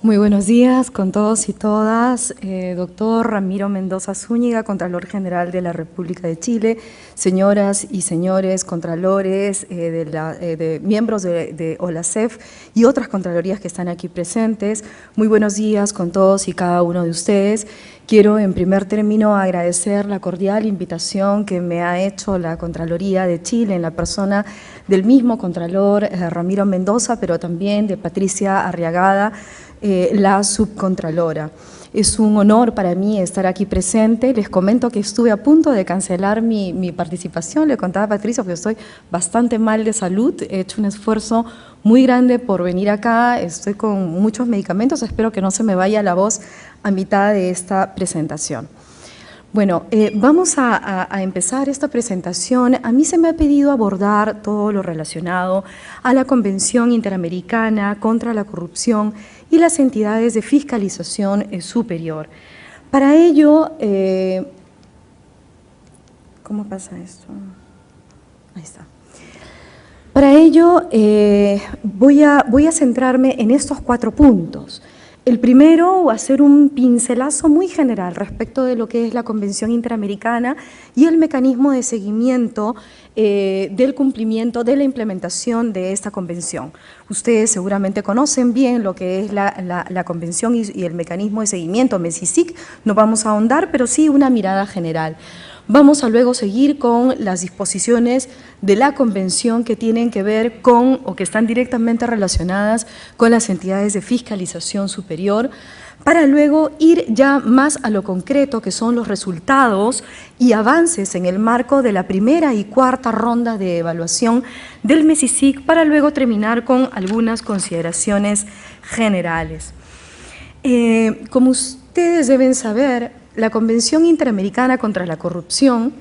Muy buenos días con todos y todas. Doctor Ramiro Mendoza Zúñiga, Contralor General de la República de Chile, señoras y señores contralores, miembros de OLACEF y otras contralorías que están aquí presentes. Muy buenos días con todos y cada uno de ustedes. Quiero en primer término agradecer la cordial invitación que me ha hecho la Contraloría de Chile en la persona del mismo Contralor Ramiro Mendoza, pero también de Patricia Arriagada, la subcontralora. Es un honor para mí estar aquí presente. Les comento que estuve a punto de cancelar mi participación. Le contaba a Patricia porque estoy bastante mal de salud. He hecho un esfuerzo muy grande por venir acá. Estoy con muchos medicamentos. Espero que no se me vaya la voz a mitad de esta presentación. Bueno, vamos a empezar esta presentación. A mí se me ha pedido abordar todo lo relacionado a la Convención Interamericana contra la Corrupción y las entidades de fiscalización superior. Para ello, ¿cómo pasa esto? Ahí está. Para ello, voy a centrarme en estos 4 puntos. El primero va a ser un pincelazo muy general respecto de lo que es la Convención Interamericana y el mecanismo de seguimiento del cumplimiento, de la implementación de esta convención. Ustedes seguramente conocen bien lo que es la convención y el mecanismo de seguimiento, MESICIC, no vamos a ahondar, pero sí una mirada general. Vamos a luego seguir con las disposiciones de la convención que tienen que ver con o que están directamente relacionadas con las entidades de fiscalización superior, para luego ir ya más a lo concreto, que son los resultados y avances en el marco de la primera y cuarta ronda de evaluación del MESICIC, para luego terminar con algunas consideraciones generales. Como ustedes deben saber, la Convención Interamericana contra la Corrupción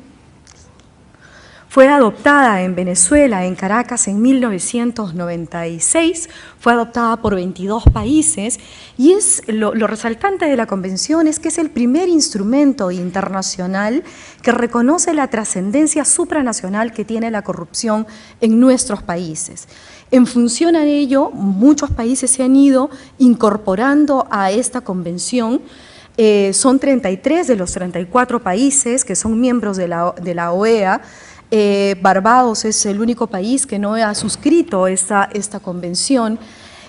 fue adoptada en Venezuela, en Caracas, en 1996, fue adoptada por 22 países y lo resaltante de la Convención es que es el primer instrumento internacional que reconoce la trascendencia supranacional que tiene la corrupción en nuestros países. En función a ello, muchos países se han ido incorporando a esta convención. Son 33 de los 34 países que son miembros de la OEA. Barbados es el único país que no ha suscrito esta convención.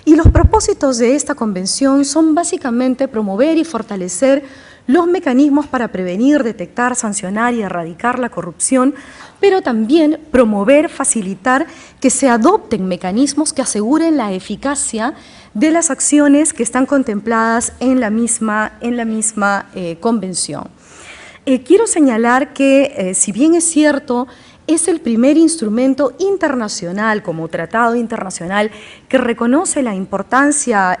Y los propósitos de esta convención son básicamente promover y fortalecer los mecanismos para prevenir, detectar, sancionar y erradicar la corrupción, pero también promover, facilitar que se adopten mecanismos que aseguren la eficacia de las acciones que están contempladas en la misma convención. Quiero señalar que, si bien es cierto, es el primer instrumento internacional como tratado internacional que reconoce la importancia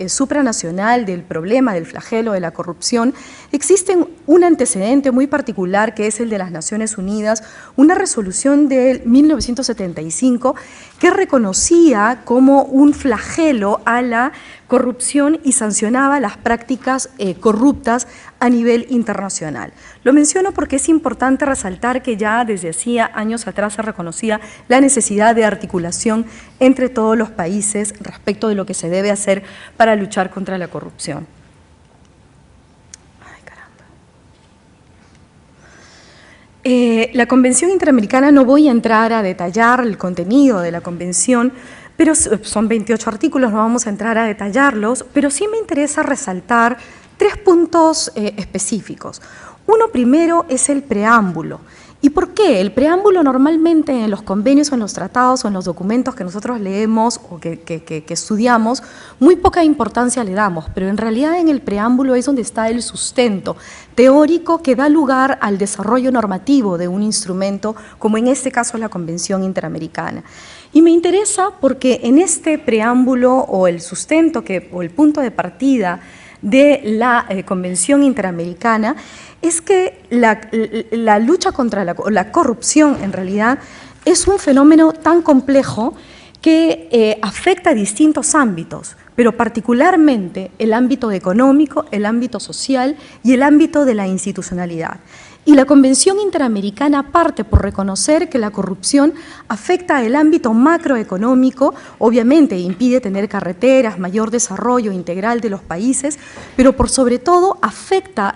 supranacional del problema, del flagelo de la corrupción, existe un antecedente muy particular que es el de las Naciones Unidas, una resolución de 1975 que reconocía como un flagelo a la corrupción y sancionaba las prácticas corruptas a nivel internacional. Lo menciono porque es importante resaltar que ya desde hacía años atrás se reconocía la necesidad de articulación entre todos los países respecto de lo que se debe hacer para luchar contra la corrupción. Ay, caramba. La Convención Interamericana, no voy a entrar a detallar el contenido de la convención, pero son 28 artículos, no vamos a entrar a detallarlos, pero sí me interesa resaltar 3 puntos específicos. Uno primero es el preámbulo. ¿Y por qué? El preámbulo normalmente en los convenios o en los tratados o en los documentos que nosotros leemos o que estudiamos, muy poca importancia le damos, pero en realidad en el preámbulo es donde está el sustento teórico que da lugar al desarrollo normativo de un instrumento, como en este caso la Convención Interamericana. Y me interesa porque en este preámbulo o el sustento o el punto de partida de la Convención Interamericana es que la lucha contra la corrupción en realidad es un fenómeno tan complejo que afecta a distintos ámbitos, pero particularmente el ámbito económico, el ámbito social y el ámbito de la institucionalidad. Y la Convención Interamericana parte por reconocer que la corrupción afecta el ámbito macroeconómico, obviamente impide tener carreteras, mayor desarrollo integral de los países, pero por sobre todo afecta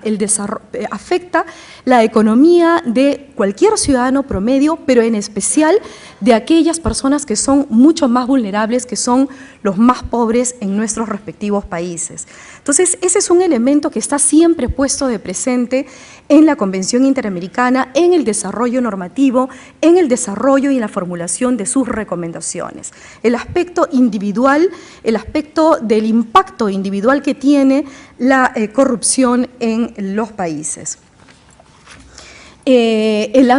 la economía de cualquier ciudadano promedio, pero en especial de aquellas personas que son mucho más vulnerables, que son los más pobres en nuestros respectivos países. Entonces, ese es un elemento que está siempre puesto de presente en la Convención Interamericana, en el desarrollo normativo, en el desarrollo y en la formulación de sus recomendaciones. El aspecto individual, el aspecto del impacto individual que tiene la corrupción en los países. El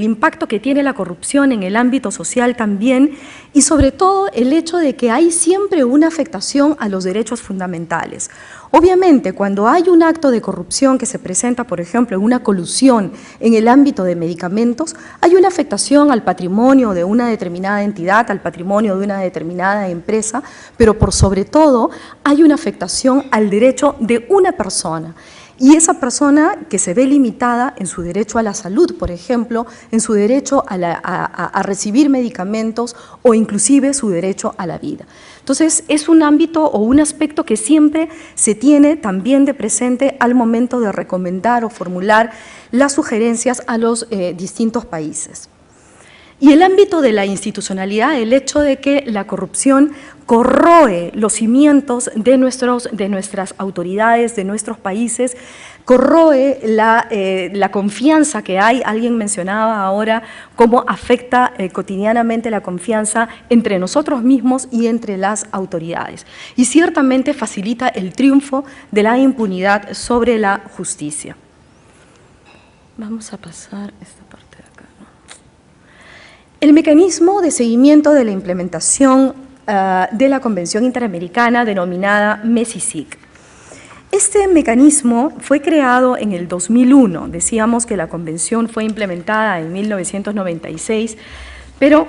impacto que tiene la corrupción en el ámbito social también, y sobre todo el hecho de que hay siempre una afectación a los derechos fundamentales. Obviamente, cuando hay un acto de corrupción que se presenta, por ejemplo, en una colusión en el ámbito de medicamentos, hay una afectación al patrimonio de una determinada entidad, al patrimonio de una determinada empresa, pero por sobre todo hay una afectación al derecho de una persona. Y esa persona que se ve limitada en su derecho a la salud, por ejemplo, en su derecho a recibir medicamentos o inclusive su derecho a la vida. Entonces, es un ámbito o un aspecto que siempre se tiene también de presente al momento de recomendar o formular las sugerencias a los distintos países. Y el ámbito de la institucionalidad, el hecho de que la corrupción corroe los cimientos de nuestras autoridades, de nuestros países, corroe la confianza que hay. Alguien mencionaba ahora cómo afecta cotidianamente la confianza entre nosotros mismos y entre las autoridades. Y ciertamente facilita el triunfo de la impunidad sobre la justicia. Vamos a pasar esta parte. El mecanismo de seguimiento de la implementación de la Convención Interamericana denominada MESICIC. Este mecanismo fue creado en el 2001, decíamos que la Convención fue implementada en 1996, pero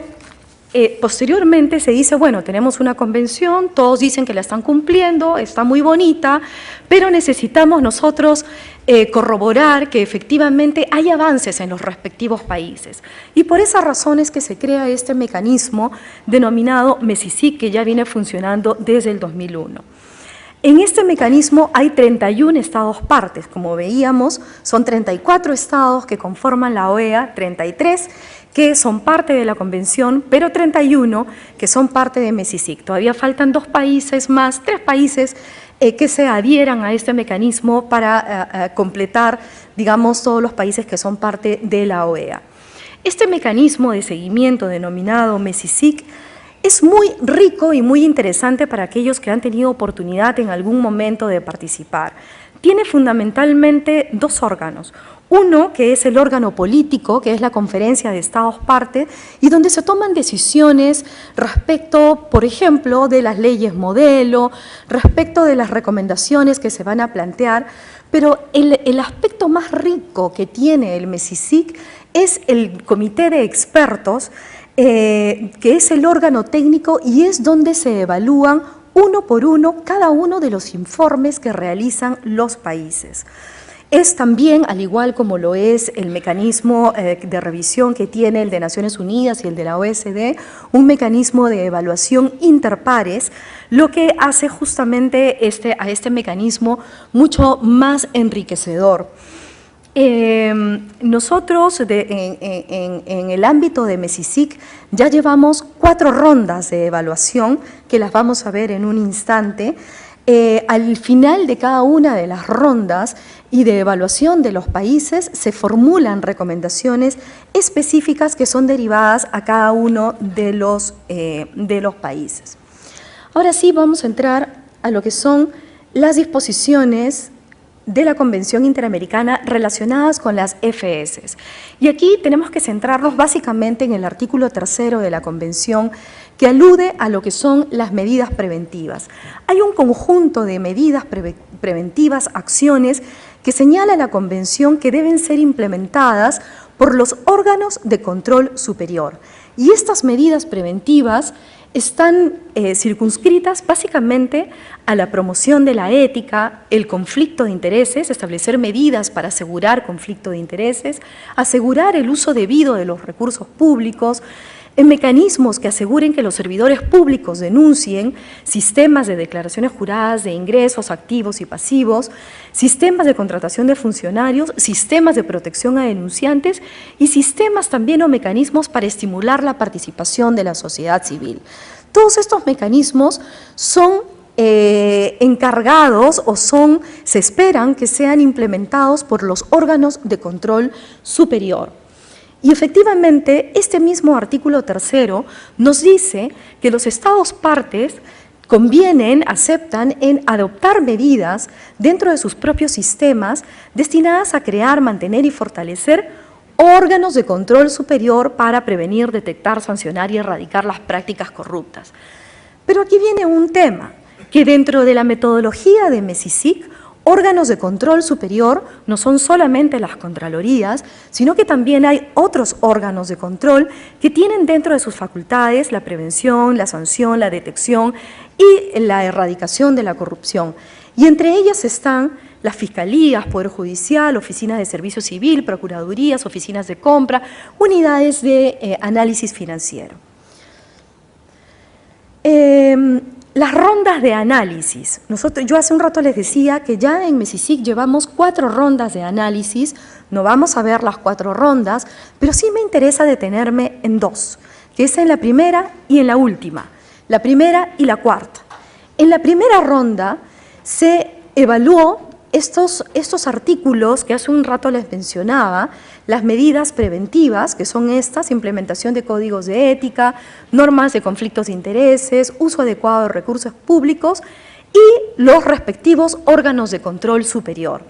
posteriormente se dice, bueno, tenemos una convención, todos dicen que la están cumpliendo, está muy bonita, pero necesitamos nosotros corroborar que efectivamente hay avances en los respectivos países. Y por esa razón es que se crea este mecanismo denominado MESICIC, que ya viene funcionando desde el 2001. En este mecanismo hay 31 estados partes, como veíamos, son 34 estados que conforman la OEA, 33 que son parte de la Convención, pero 31 que son parte de MESICIC. Todavía faltan 2 países más, 3 países que se adhieran a este mecanismo para completar, digamos, todos los países que son parte de la OEA. Este mecanismo de seguimiento denominado MESICIC es muy rico y muy interesante para aquellos que han tenido oportunidad en algún momento de participar. Tiene fundamentalmente 2 órganos. Uno, que es el órgano político, que es la Conferencia de Estados Parte, y donde se toman decisiones respecto, por ejemplo, de las leyes modelo, respecto de las recomendaciones que se van a plantear, pero el aspecto más rico que tiene el MESICIC es el comité de expertos, que es el órgano técnico y es donde se evalúan uno por uno cada uno de los informes que realizan los países. Es también, al igual como lo es el mecanismo de revisión que tiene el de Naciones Unidas y el de la OSD, un mecanismo de evaluación interpares, lo que hace justamente a este mecanismo mucho más enriquecedor. Nosotros en el ámbito de MESICIC ya llevamos 4 rondas de evaluación que las vamos a ver en un instante. Al final de cada una de las rondas y de evaluación de los países se formulan recomendaciones específicas que son derivadas a cada uno de los países. Ahora sí vamos a entrar a lo que son las disposiciones de la Convención Interamericana relacionadas con las FS. Y aquí tenemos que centrarnos básicamente en el artículo 3 de la Convención, que alude a lo que son las medidas preventivas. Hay un conjunto de medidas preventivas, acciones, que señala la Convención que deben ser implementadas por los órganos de control superior. Y estas medidas preventivas están circunscritas básicamente a la promoción de la ética, el conflicto de intereses, establecer medidas para asegurar conflicto de intereses, asegurar el uso debido de los recursos públicos, en mecanismos que aseguren que los servidores públicos denuncien, sistemas de declaraciones juradas de ingresos activos y pasivos, sistemas de contratación de funcionarios, sistemas de protección a denunciantes y sistemas también o mecanismos para estimular la participación de la sociedad civil. Todos estos mecanismos son encargados o se esperan que sean implementados por los órganos de control superior. Y efectivamente, este mismo artículo 3º nos dice que los Estados partes aceptan en adoptar medidas dentro de sus propios sistemas destinadas a crear, mantener y fortalecer órganos de control superior para prevenir, detectar, sancionar y erradicar las prácticas corruptas. Pero aquí viene un tema, que dentro de la metodología de MESICIC, órganos de control superior no son solamente las contralorías, sino que también hay otros órganos de control que tienen dentro de sus facultades la prevención, la sanción, la detección y la erradicación de la corrupción. Y entre ellas están las fiscalías, Poder Judicial, oficinas de servicio civil, procuradurías, oficinas de compra, unidades de análisis financiero. Las rondas de análisis. Yo hace un rato les decía que ya en MESICIC llevamos 4 rondas de análisis, no vamos a ver las 4 rondas, pero sí me interesa detenerme en 2, que es en la primera y en la última, la primera y la cuarta. En la primera ronda se evaluó estos artículos que hace un rato les mencionaba, las medidas preventivas, que son estas: implementación de códigos de ética, normas de conflictos de intereses, uso adecuado de recursos públicos y los respectivos órganos de control superior.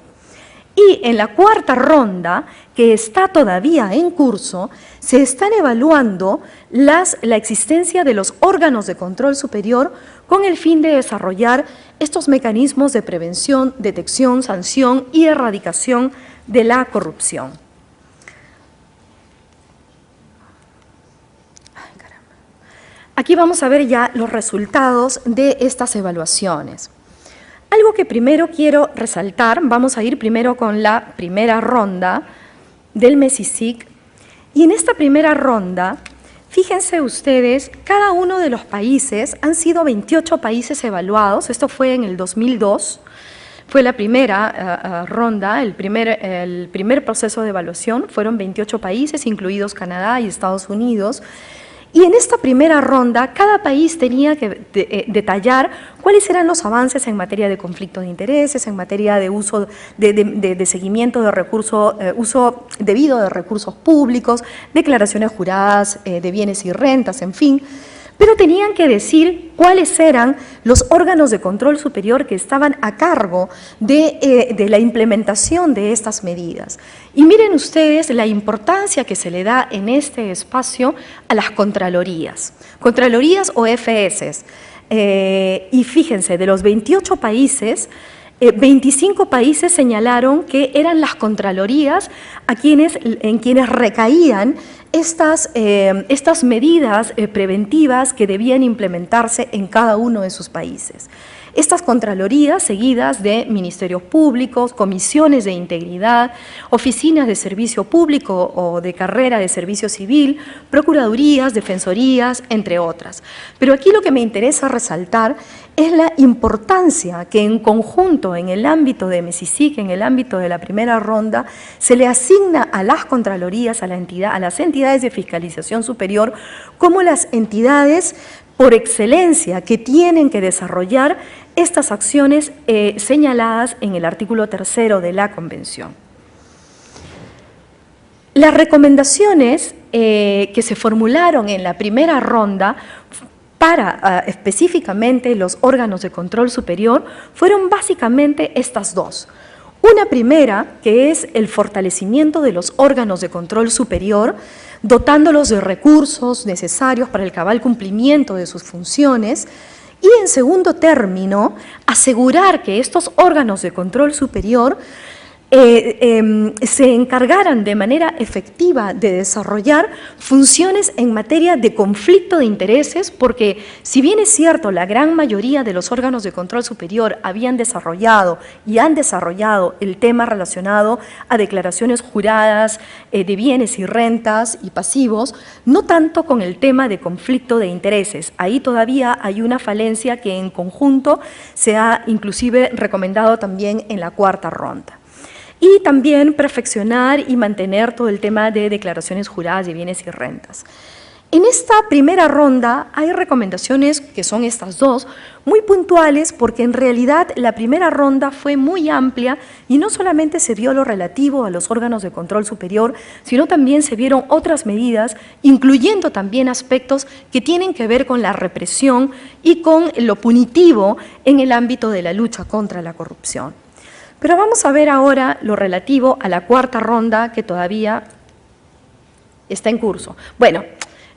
Y en la cuarta ronda, que está todavía en curso, se están evaluando la existencia de los órganos de control superior con el fin de desarrollar estos mecanismos de prevención, detección, sanción y erradicación de la corrupción. Aquí vamos a ver ya los resultados de estas evaluaciones. Algo que primero quiero resaltar, vamos a ir primero con la primera ronda del MESICIC, y en esta primera ronda, fíjense ustedes, cada uno de los países, han sido 28 países evaluados, esto fue en el 2002, fue la primera ronda, el primer proceso de evaluación, fueron 28 países, incluidos Canadá y Estados Unidos. Y en esta primera ronda, cada país tenía que detallar cuáles eran los avances en materia de conflicto de intereses, en materia de uso de seguimiento de recursos, uso debido de recursos públicos, declaraciones juradas de bienes y rentas, en fin. Pero tenían que decir cuáles eran los órganos de control superior que estaban a cargo de la implementación de estas medidas. Y miren ustedes la importancia que se le da en este espacio a las contralorías o FS. Y fíjense, de los 28 países, 25 países señalaron que eran las contralorías en quienes recaían estas medidas preventivas que debían implementarse en cada uno de sus países. Estas contralorías, seguidas de ministerios públicos, comisiones de integridad, oficinas de servicio público o de carrera de servicio civil, procuradurías, defensorías, entre otras. Pero aquí lo que me interesa resaltar es la importancia que en conjunto, en el ámbito de MESICIC, en el ámbito de la primera ronda, se le asigna a las contralorías, a las entidades de fiscalización superior, como las entidades por excelencia que tienen que desarrollar estas acciones señaladas en el artículo 3º de la Convención. Las recomendaciones que se formularon en la primera ronda para específicamente los órganos de control superior fueron básicamente estas dos. Una primera, que es el fortalecimiento de los órganos de control superior, dotándolos de recursos necesarios para el cabal cumplimiento de sus funciones, y en segundo término, asegurar que estos órganos de control superior se encargaran de manera efectiva de desarrollar funciones en materia de conflicto de intereses, porque si bien es cierto, la gran mayoría de los órganos de control superior habían desarrollado y han desarrollado el tema relacionado a declaraciones juradas de bienes y rentas y pasivos, no tanto con el tema de conflicto de intereses. Ahí todavía hay una falencia que en conjunto se ha inclusive recomendado también en la cuarta ronda. Y también perfeccionar y mantener todo el tema de declaraciones juradas de bienes y rentas. En esta primera ronda hay recomendaciones, que son estas dos, muy puntuales, porque en realidad la primera ronda fue muy amplia y no solamente se vio lo relativo a los órganos de control superior, sino también se vieron otras medidas, incluyendo también aspectos que tienen que ver con la represión y con lo punitivo en el ámbito de la lucha contra la corrupción. Pero vamos a ver ahora lo relativo a la cuarta ronda, que todavía está en curso. Bueno,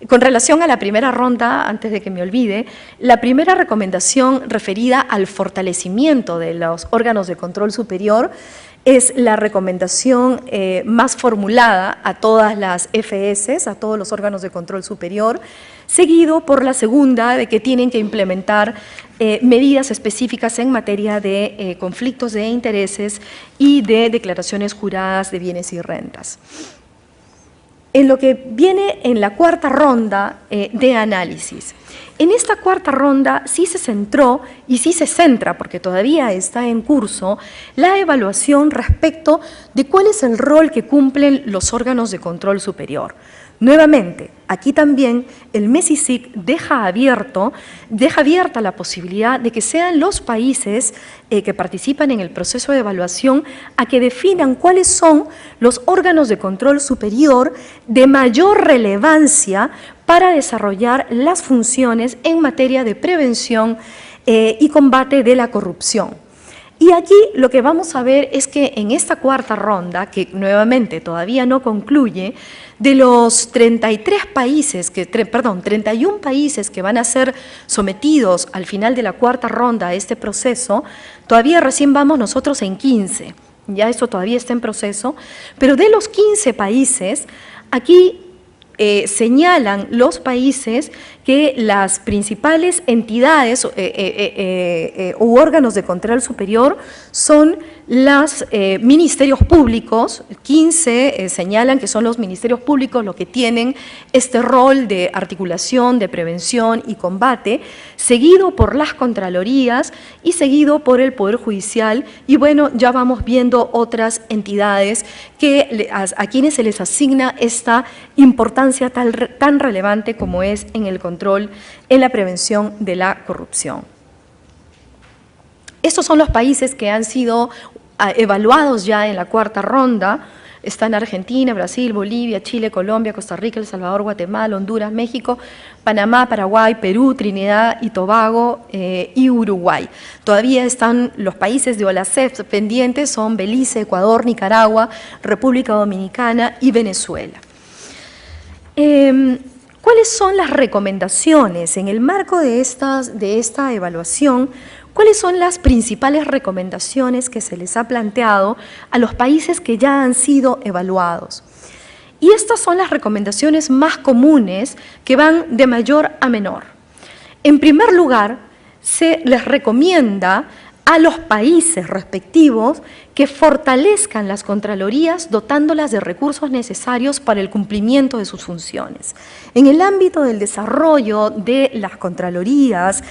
con relación a la primera ronda, antes de que me olvide, la primera recomendación referida al fortalecimiento de los órganos de control superior es la recomendación más formulada a todas las FS, a todos los órganos de control superior, seguido por la segunda, de que tienen que implementar medidas específicas en materia de conflictos de intereses y de declaraciones juradas de bienes y rentas. En lo que viene en la cuarta ronda de análisis. En esta cuarta ronda sí se centró y sí se centra, porque todavía está en curso, la evaluación respecto de cuál es el rol que cumplen los órganos de control superior. Nuevamente, aquí también el MESICIC deja abierta la posibilidad de que sean los países que participan en el proceso de evaluación a que definan cuáles son los órganos de control superior de mayor relevancia para desarrollar las funciones en materia de prevención y combate de la corrupción. Y aquí lo que vamos a ver es que en esta cuarta ronda, que nuevamente todavía no concluye, de los 31 países que van a ser sometidos al final de la cuarta ronda a este proceso, todavía recién vamos nosotros en 15, ya eso todavía está en proceso, pero de los 15 países, aquí señalan los países que las principales entidades u órganos de control superior son los ministerios públicos. 15 señalan que son los ministerios públicos los que tienen este rol de articulación, de prevención y combate, seguido por las contralorías y seguido por el Poder Judicial, y bueno, ya vamos viendo otras entidades a quienes se les asigna esta importancia tan relevante como es en el control, en la prevención de la corrupción. Estos son los países que han sido evaluados ya en la cuarta ronda. Están Argentina, Brasil, Bolivia, Chile, Colombia, Costa Rica, El Salvador, Guatemala, Honduras, México, Panamá, Paraguay, Perú, Trinidad y Tobago y Uruguay. Todavía están los países de OLACEF pendientes, son Belice, Ecuador, Nicaragua, República Dominicana y Venezuela. ¿Cuáles son las recomendaciones en el marco de esta evaluación? ¿Cuáles son las principales recomendaciones que se les ha planteado a los países que ya han sido evaluados? Y estas son las recomendaciones más comunes que van de mayor a menor. En primer lugar, se les recomienda a los países respectivos que fortalezcan las contralorías dotándolas de recursos necesarios para el cumplimiento de sus funciones. En el ámbito del desarrollo de las contralorías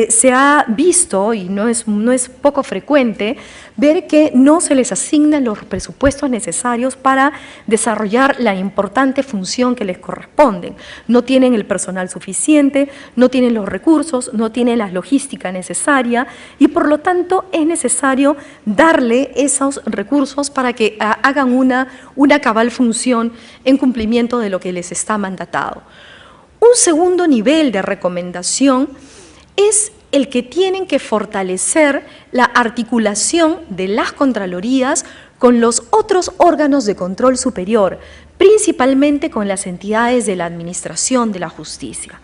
se ha visto, y no es poco frecuente, ver que no se les asignan los presupuestos necesarios para desarrollar la importante función que les corresponden. No tienen el personal suficiente, no tienen los recursos, no tienen la logística necesaria y por lo tanto es necesario darle esos recursos para que hagan una cabal función en cumplimiento de lo que les está mandatado. Un segundo nivel de recomendación es el que tienen que fortalecer la articulación de las contralorías con los otros órganos de control superior, principalmente con las entidades de la administración de la justicia.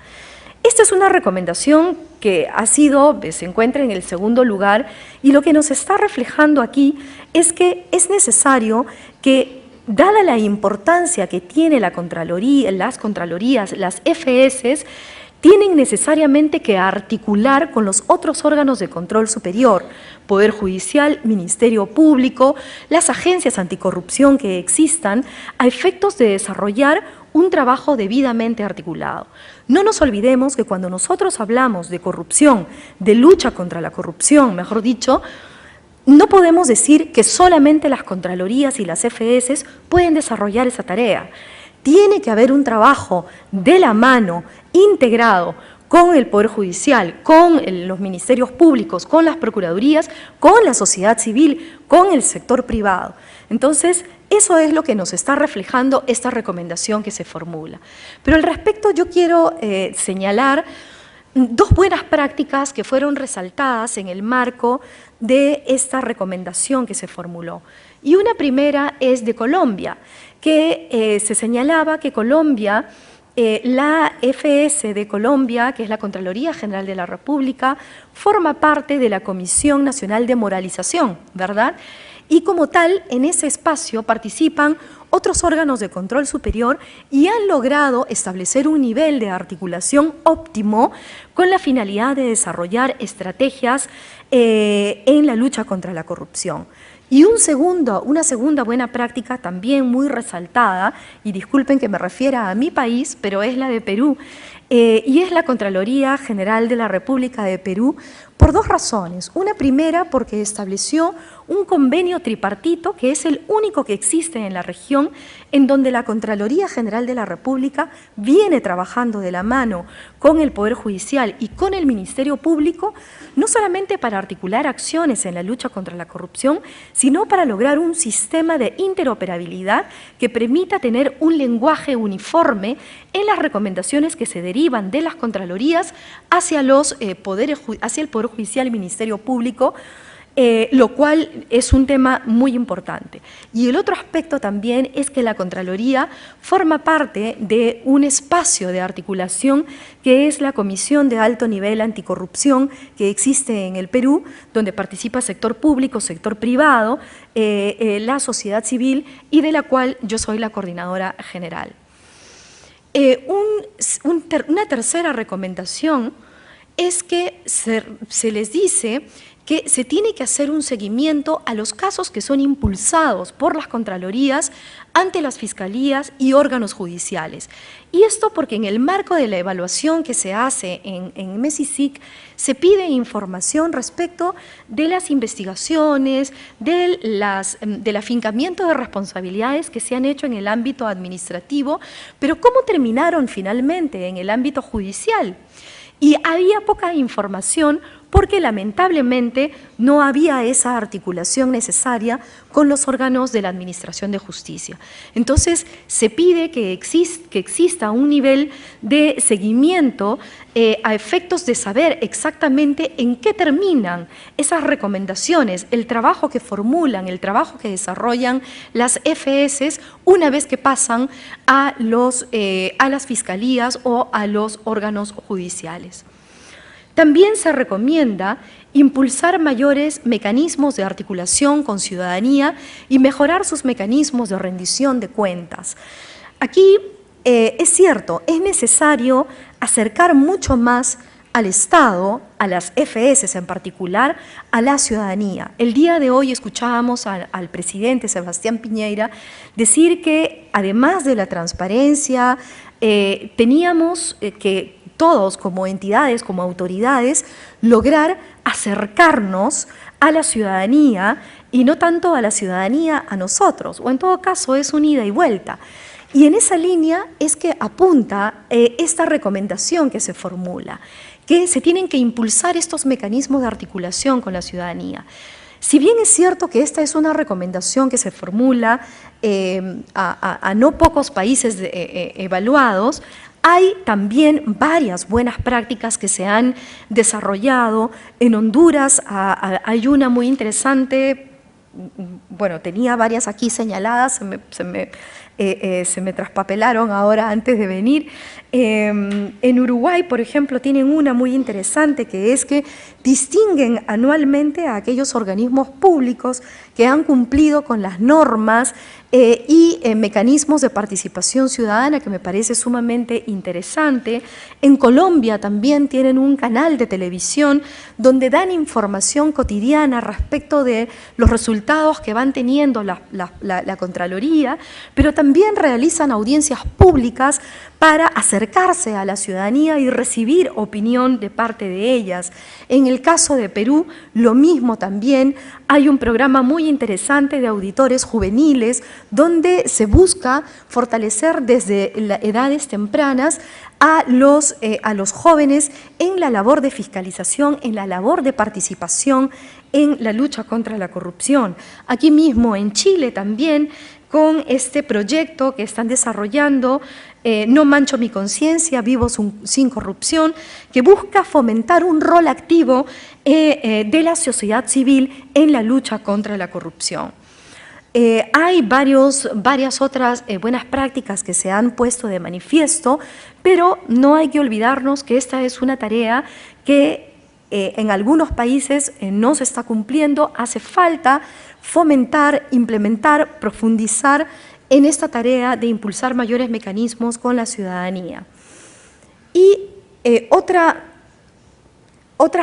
Esta es una recomendación que se encuentra en el segundo lugar, y lo que nos está reflejando aquí es que es necesario que, dada la importancia que tiene la Contraloría, las Contralorías, las FS, tienen necesariamente que articular con los otros órganos de control superior, Poder Judicial, Ministerio Público, las agencias anticorrupción que existan, a efectos de desarrollar un trabajo debidamente articulado. No nos olvidemos que cuando nosotros hablamos de corrupción, de lucha contra la corrupción, mejor dicho, no podemos decir que solamente las Contralorías y las FS pueden desarrollar esa tarea. Tiene que haber un trabajo de la mano, integrado, con el Poder Judicial, con los ministerios públicos, con las procuradurías, con la sociedad civil, con el sector privado. Entonces, eso es lo que nos está reflejando esta recomendación que se formula. Pero al respecto yo quiero señalar dos buenas prácticas que fueron resaltadas en el marco de esta recomendación que se formuló. Y una primera es de Colombia, que se señalaba que Colombia, la FS de Colombia, que es la Contraloría General de la República, forma parte de la Comisión Nacional de Moralización, ¿verdad? Y como tal, en ese espacio participan otros órganos de control superior y han logrado establecer un nivel de articulación óptimo con la finalidad de desarrollar estrategias en la lucha contra la corrupción. Y una segunda buena práctica también muy resaltada, y disculpen que me refiera a mi país, pero es la de Perú, y es la Contraloría General de la República de Perú, por dos razones. Una primera, porque estableció un convenio tripartito, que es el único que existe en la región, en donde la Contraloría General de la República viene trabajando de la mano con el Poder Judicial y con el Ministerio Público, no solamente para articular acciones en la lucha contra la corrupción, sino para lograr un sistema de interoperabilidad que permita tener un lenguaje uniforme en las recomendaciones que se derivan de las Contralorías hacia el Poder Judicial y Ministerio Público, lo cual es un tema muy importante. Y el otro aspecto también es que la Contraloría forma parte de un espacio de articulación que es la Comisión de Alto Nivel Anticorrupción que existe en el Perú, donde participa sector público, sector privado, la sociedad civil, y de la cual yo soy la coordinadora general. Una tercera recomendación es que se les dice que se tiene que hacer un seguimiento a los casos que son impulsados por las Contralorías ante las fiscalías y órganos judiciales. Y esto porque en el marco de la evaluación que se hace en MESICIC se pide información respecto de las investigaciones, del afincamiento de responsabilidades que se han hecho en el ámbito administrativo, pero cómo terminaron finalmente en el ámbito judicial. Y había poca información porque lamentablemente no había esa articulación necesaria con los órganos de la Administración de Justicia. Entonces, se pide que exista un nivel de seguimiento a efectos de saber exactamente en qué terminan esas recomendaciones, el trabajo que formulan, el trabajo que desarrollan las FS una vez que pasan a las fiscalías o a los órganos judiciales. También se recomienda impulsar mayores mecanismos de articulación con ciudadanía y mejorar sus mecanismos de rendición de cuentas. Aquí es cierto, es necesario acercar mucho más al Estado, a las FS en particular, a la ciudadanía. El día de hoy escuchábamos al presidente Sebastián Piñera decir que además de la transparencia, teníamos que todos como entidades, como autoridades, lograr acercarnos a la ciudadanía y no tanto a la ciudadanía a nosotros, o en todo caso es un ida y vuelta. Y en esa línea es que apunta esta recomendación que se formula, que se tienen que impulsar estos mecanismos de articulación con la ciudadanía. Si bien es cierto que esta es una recomendación que se formula a no pocos países evaluados, hay también varias buenas prácticas que se han desarrollado. En Honduras hay una muy interesante, bueno, tenía varias aquí señaladas, se me se me traspapelaron ahora antes de venir. En Uruguay, por ejemplo, tienen una muy interesante, que es que distinguen anualmente a aquellos organismos públicos que han cumplido con las normas y mecanismos de participación ciudadana, que me parece sumamente interesante. En Colombia también tienen un canal de televisión donde dan información cotidiana respecto de los resultados que van teniendo la Contraloría, pero también realizan audiencias públicas para acercarse a la ciudadanía y recibir opinión de parte de ellas. En el caso de Perú, lo mismo también. Hay un programa muy interesante de auditores juveniles donde se busca fortalecer desde edades tempranas a los jóvenes en la labor de fiscalización, en la labor de participación en la lucha contra la corrupción. Aquí mismo en Chile también, con este proyecto que están desarrollando, No mancho mi conciencia, vivos sin corrupción, que busca fomentar un rol activo de la sociedad civil en la lucha contra la corrupción. Hay varias otras buenas prácticas que se han puesto de manifiesto, pero no hay que olvidarnos que esta es una tarea que en algunos países no se está cumpliendo. Hace falta fomentar, implementar, profundizar en esta tarea de impulsar mayores mecanismos con la ciudadanía. Y otras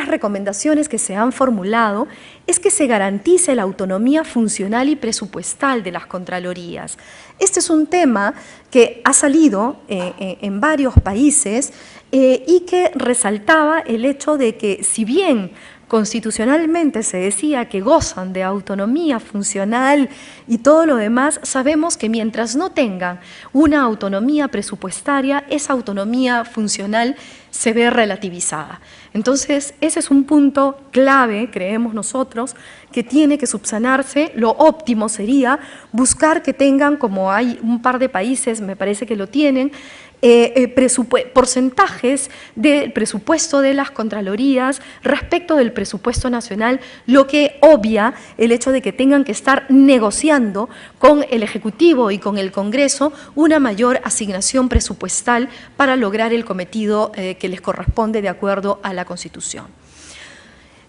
recomendaciones que se han formulado es que se garantice la autonomía funcional y presupuestal de las contralorías. Este es un tema que ha salido en varios países y que resaltaba el hecho de que, si bien constitucionalmente se decía que gozan de autonomía funcional y todo lo demás, sabemos que mientras no tengan una autonomía presupuestaria, esa autonomía funcional se ve relativizada. Entonces, ese es un punto clave, creemos nosotros, que tiene que subsanarse. Lo óptimo sería buscar que tengan, como hay un par de países, me parece que lo tienen, porcentajes del presupuesto de las contralorías respecto del presupuesto nacional, lo que obvia el hecho de que tengan que estar negociando con el Ejecutivo y con el Congreso una mayor asignación presupuestal para lograr el cometido que les corresponde de acuerdo a la Constitución.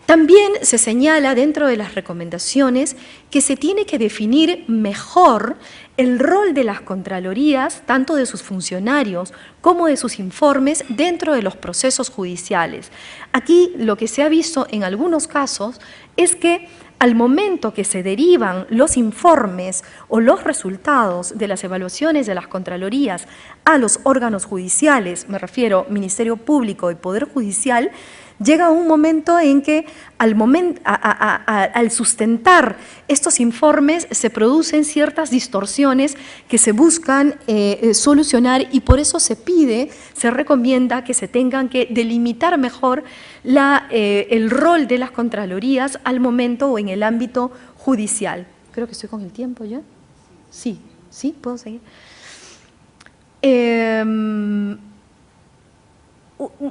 También se señala dentro de las recomendaciones que se tiene que definir mejor el rol de las contralorías, tanto de sus funcionarios como de sus informes, dentro de los procesos judiciales. Aquí lo que se ha visto en algunos casos es que al momento que se derivan los informes o los resultados de las evaluaciones de las contralorías a los órganos judiciales, me refiero Ministerio Público y Poder Judicial, llega un momento en que al sustentar estos informes se producen ciertas distorsiones que se buscan solucionar, y por eso se recomienda que se tengan que delimitar mejor el rol de las contralorías al momento o en el ámbito judicial. Creo que estoy con el tiempo ya. Sí, ¿puedo seguir?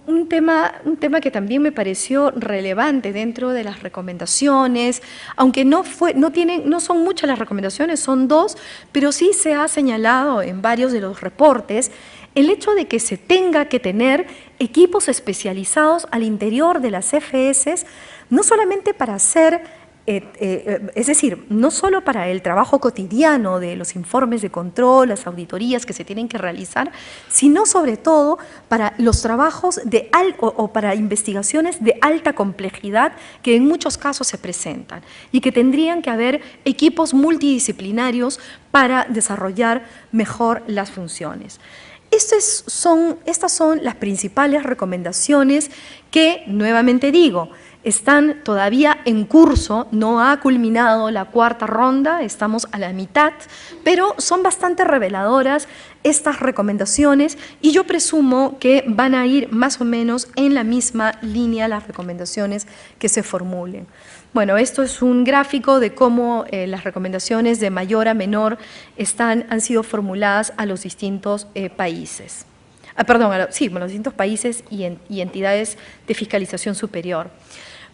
Un tema que también me pareció relevante dentro de las recomendaciones, aunque no son muchas las recomendaciones, son 2, pero sí se ha señalado en varios de los reportes el hecho de que se tenga que tener equipos especializados al interior de las CFS, no solamente para hacer es decir, no solo para el trabajo cotidiano de los informes de control, las auditorías que se tienen que realizar, sino sobre todo para los trabajos o para investigaciones de alta complejidad que en muchos casos se presentan, y que tendrían que haber equipos multidisciplinarios para desarrollar mejor las funciones. Estas son las principales recomendaciones que, nuevamente digo, están todavía en curso, no ha culminado la 4ª ronda, estamos a la mitad, pero son bastante reveladoras estas recomendaciones, y yo presumo que van a ir más o menos en la misma línea las recomendaciones que se formulen. Bueno, esto es un gráfico de cómo las recomendaciones de mayor a menor han sido formuladas a los distintos países. Los distintos países y entidades de fiscalización superior.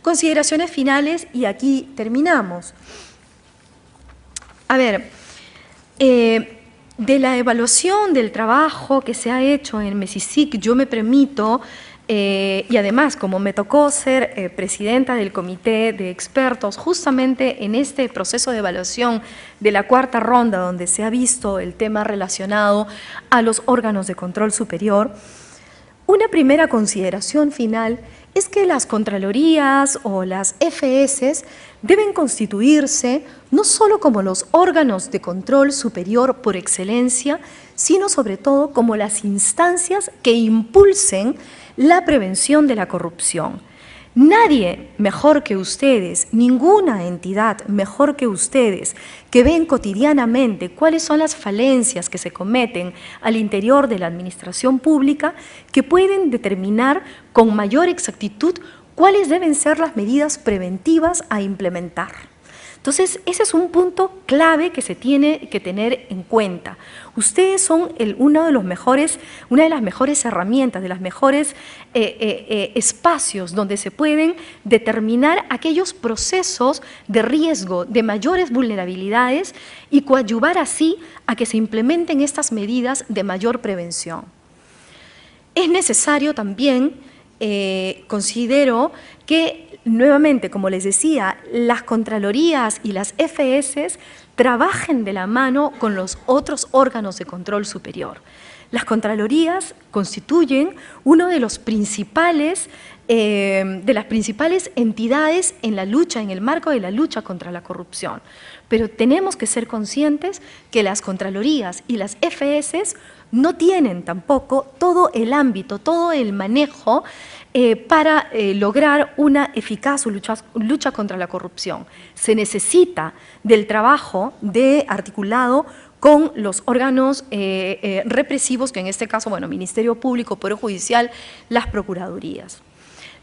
Consideraciones finales, y aquí terminamos. A ver, De la evaluación del trabajo que se ha hecho en MESICIC, yo me permito, y además como me tocó ser presidenta del comité de expertos, justamente en este proceso de evaluación de la cuarta ronda, donde se ha visto el tema relacionado a los órganos de control superior, una primera consideración final es que las contralorías o las FS deben constituirse no solo como los órganos de control superior por excelencia, sino sobre todo como las instancias que impulsen la prevención de la corrupción. Nadie mejor que ustedes, ninguna entidad mejor que ustedes, que ven cotidianamente cuáles son las falencias que se cometen al interior de la administración pública, que pueden determinar con mayor exactitud cuáles deben ser las medidas preventivas a implementar. Entonces, ese es un punto clave que se tiene que tener en cuenta. Ustedes son una de las mejores herramientas, de los mejores espacios donde se pueden determinar aquellos procesos de riesgo, de mayores vulnerabilidades y coadyuvar así a que se implementen estas medidas de mayor prevención. Es necesario también, considero que nuevamente, como les decía, las contralorías y las FS trabajen de la mano con los otros órganos de control superior. Las contralorías constituyen uno de los principales, de las principales entidades en la lucha, en el marco de la lucha contra la corrupción. Pero tenemos que ser conscientes que las contralorías y las FS no tienen tampoco todo el ámbito, todo el manejo para lograr una eficaz lucha contra la corrupción. Se necesita del trabajo articulado con los órganos represivos, que en este caso, bueno, Ministerio Público, Poder Judicial, las Procuradurías.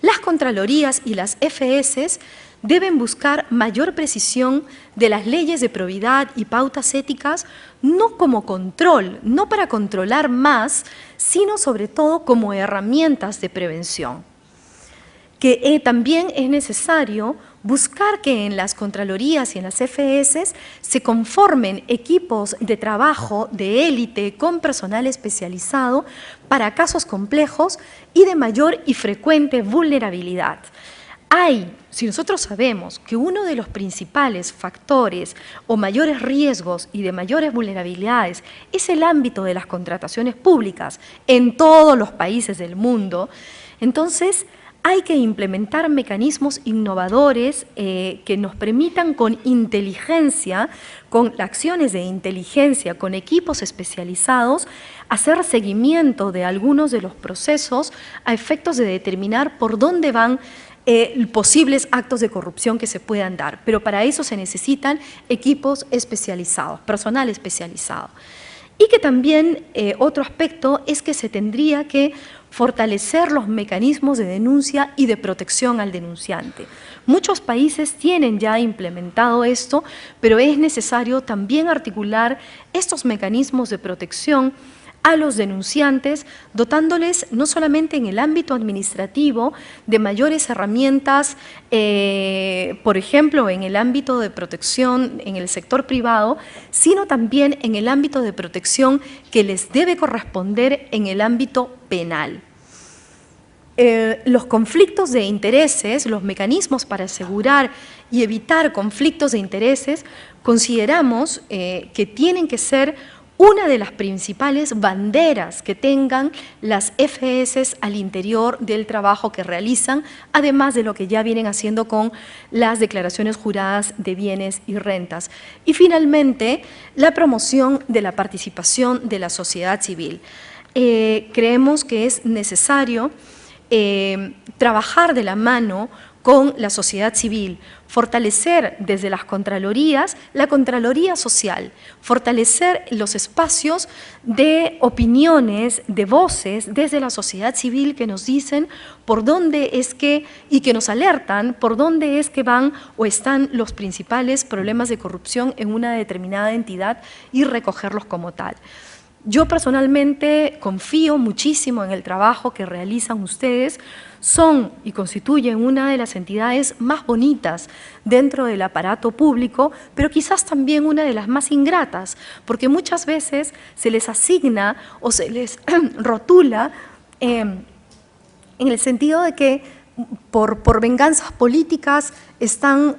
Las Contralorías y las FS deben buscar mayor precisión de las leyes de probidad y pautas éticas, no como control, no para controlar más, sino sobre todo como herramientas de prevención. Que también es necesario buscar que en las Contralorías y en las FS se conformen equipos de trabajo de élite con personal especializado para casos complejos y de mayor y frecuente vulnerabilidad. Si nosotros sabemos que uno de los principales factores o mayores riesgos y de mayores vulnerabilidades es el ámbito de las contrataciones públicas en todos los países del mundo, entonces hay que implementar mecanismos innovadores que nos permitan con inteligencia, con acciones de inteligencia, con equipos especializados, hacer seguimiento de algunos de los procesos a efectos de determinar por dónde van posibles actos de corrupción que se puedan dar. Pero para eso se necesitan equipos especializados, personal especializado. Y que también otro aspecto es que se tendría que fortalecer los mecanismos de denuncia y de protección al denunciante. Muchos países tienen ya implementado esto, pero es necesario también articular estos mecanismos de protección a los denunciantes, dotándoles no solamente en el ámbito administrativo de mayores herramientas, por ejemplo, en el ámbito de protección en el sector privado, sino también en el ámbito de protección que les debe corresponder en el ámbito penal. Los conflictos de intereses, los mecanismos para asegurar y evitar conflictos de intereses, consideramos que tienen que ser una de las principales banderas que tengan las FS al interior del trabajo que realizan, además de lo que ya vienen haciendo con las declaraciones juradas de bienes y rentas. Y finalmente, la promoción de la participación de la sociedad civil. Creemos que es necesario trabajar de la mano con la sociedad civil, fortalecer desde las Contralorías, la Contraloría Social, fortalecer los espacios de opiniones, de voces desde la sociedad civil que nos dicen por dónde es que, y que nos alertan por dónde es que van o están los principales problemas de corrupción en una determinada entidad y recogerlos como tal. Yo personalmente confío muchísimo en el trabajo que realizan ustedes. Son y constituyen una de las entidades más bonitas dentro del aparato público, pero quizás también una de las más ingratas, porque muchas veces se les asigna o se les rotula en el sentido de que por venganzas políticas están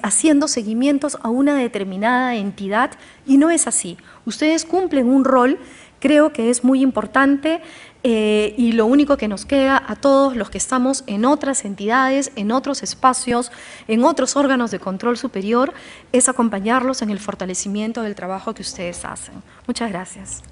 haciendo seguimientos a una determinada entidad, y no es así. Ustedes cumplen un rol, creo que es muy importante, y lo único que nos queda a todos los que estamos en otras entidades, en otros espacios, en otros órganos de control superior, es acompañarlos en el fortalecimiento del trabajo que ustedes hacen. Muchas gracias.